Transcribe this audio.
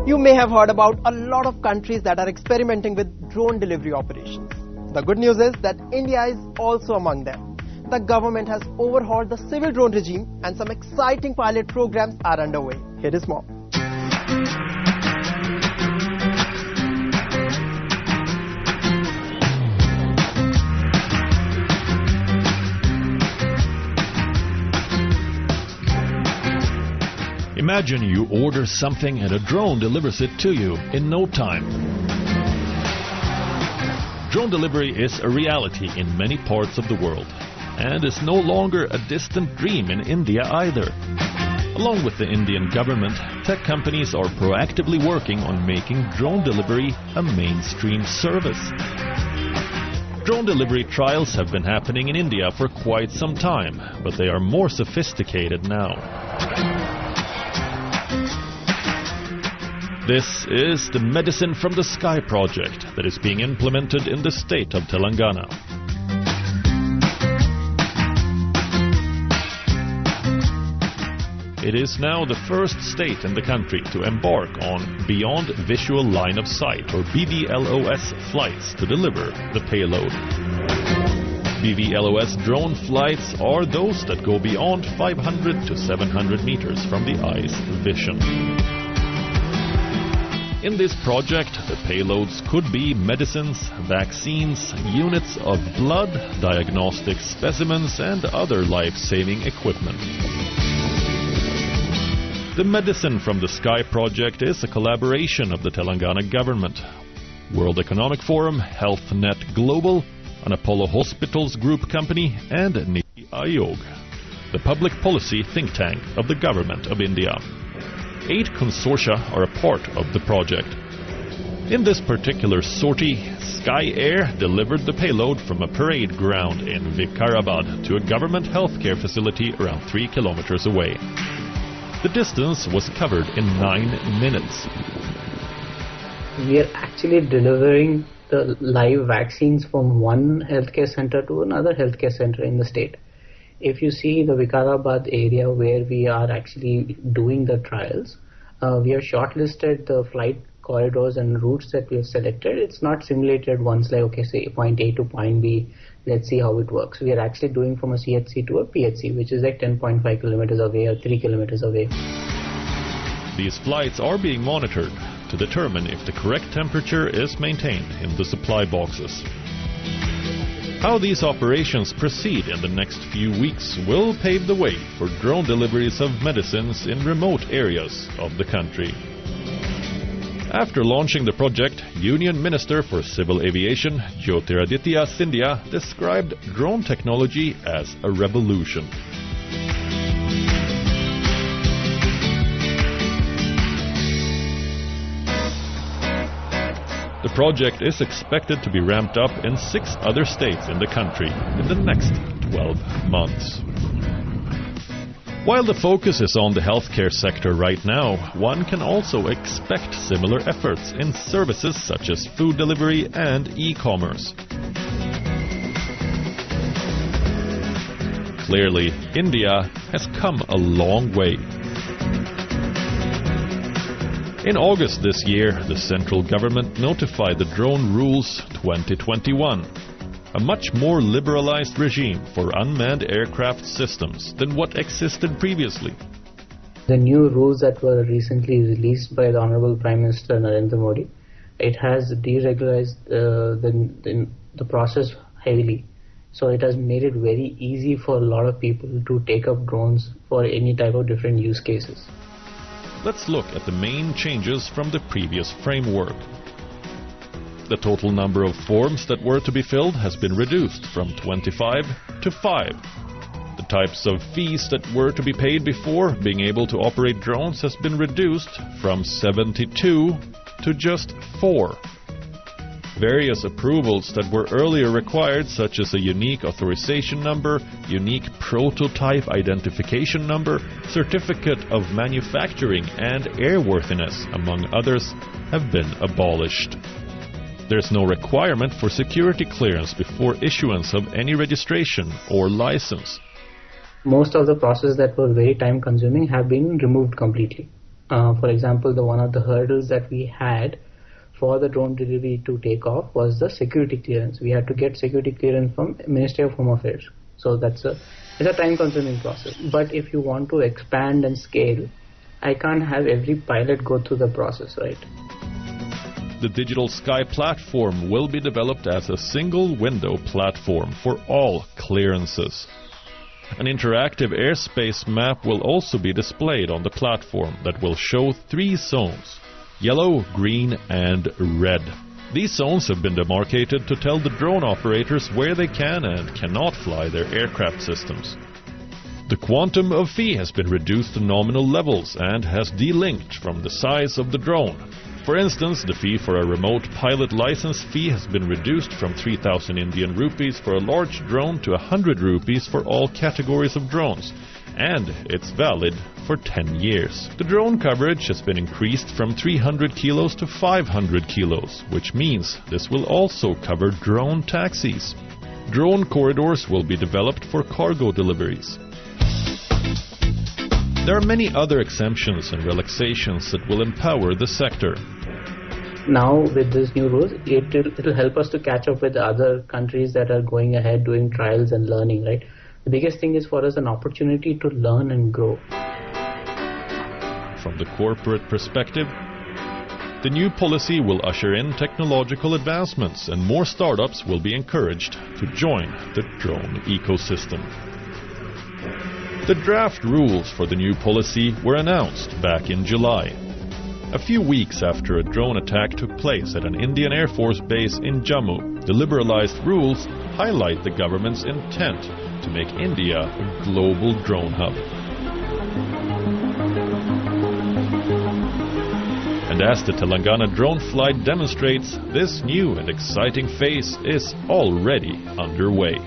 You may have heard about a lot of countries that are experimenting with drone delivery operations. The good news is that India is also among them. The government has overhauled the civil drone regime and some exciting pilot programs are underway. Here is more. Imagine you order something and a drone delivers it to you in no time. Drone delivery is a reality in many parts of the world and is no longer a distant dream in India either. Along with the Indian government, tech companies are proactively working on making drone delivery a mainstream service. Drone delivery trials have been happening in India for quite some time, but they are more sophisticated now. This is the Medicine from the Sky project that is being implemented in the state of Telangana. It is now the first state in the country to embark on Beyond Visual Line of Sight or BVLOS flights to deliver the payload. BVLOS drone flights are those that go beyond 500 to 700 meters from the eye's vision. In this project, the payloads could be medicines, vaccines, units of blood, diagnostic specimens and other life-saving equipment. The Medicine from the Sky project is a collaboration of the Telangana government, World Economic Forum, HealthNet Global, an Apollo Hospitals Group company and Niti Aayog, the public policy think tank of the government of India. 8 consortia are a part of the project. In this particular sortie, skyeair delivered the payload from a parade ground in Vikarabad to a government healthcare facility around 3 kilometers away. The distance was covered in 9 minutes. We are actually delivering the live vaccines from one healthcare center to another healthcare center in the state. If you see the Vikarabad area where we are actually doing the trials, we have shortlisted the flight corridors and routes that we have selected. It's not simulated once like, okay, say point A to point B, let's see how it works. We are actually doing from a CHC to a PHC, which is like 10.5 kilometers away or 3 kilometers away. These flights are being monitored to determine if the correct temperature is maintained in the supply boxes. How these operations proceed in the next few weeks will pave the way for drone deliveries of medicines in remote areas of the country. After launching the project, Union Minister for Civil Aviation Jyotiraditya Scindia described drone technology as a revolution. The project is expected to be ramped up in 6 other states in the country in the next 12 months. While the focus is on the healthcare sector right now, one can also expect similar efforts in services such as food delivery and e-commerce. Clearly, India has come a long way. In August this year, the central government notified the Drone Rules 2021, a much more liberalized regime for unmanned aircraft systems than what existed previously. The new rules that were recently released by the Honorable Prime Minister Narendra Modi, it has deregularized the process heavily. So it has made it very easy for a lot of people to take up drones for any type of different use cases. Let's look at the main changes from the previous framework. The total number of forms that were to be filled has been reduced from 25 to 5. The types of fees that were to be paid before being able to operate drones has been reduced from 72 to just 4. Various approvals that were earlier required, such as a unique authorization number, unique prototype identification number, certificate of manufacturing and airworthiness, among others, have been abolished. There's no requirement for security clearance before issuance of any registration or license. Most of the processes that were very time consuming have been removed completely. For example, one of the hurdles that we had for the drone delivery to take off was the security clearance. We had to get security clearance from Ministry of Home Affairs. So it's a time-consuming process. But if you want to expand and scale, I can't have every pilot go through the process, right? The digital Sky platform will be developed as a single-window platform for all clearances. An interactive airspace map will also be displayed on the platform that will show 3 zones: yellow, green and red. These zones have been demarcated to tell the drone operators where they can and cannot fly their aircraft systems. The quantum of fee has been reduced to nominal levels and has delinked from the size of the drone. For instance, the fee for a remote pilot license fee has been reduced from 3,000 Indian rupees for a large drone to 100 rupees for all categories of drones, and it's valid for 10 years. The drone coverage has been increased from 300 kilos to 500 kilos, which means this will also cover drone taxis. Drone corridors will be developed for cargo deliveries. There are many other exemptions and relaxations that will empower the sector. Now with these new rules, it'll help us to catch up with other countries that are going ahead doing trials and learning, right? The biggest thing is for us an opportunity to learn and grow. From the corporate perspective, the new policy will usher in technological advancements and more startups will be encouraged to join the drone ecosystem. The draft rules for the new policy were announced back in July. A few weeks after a drone attack took place at an Indian Air Force base in Jammu, the liberalized rules highlight the government's intent to make India a global drone hub. And as the Telangana drone flight demonstrates, this new and exciting phase is already underway.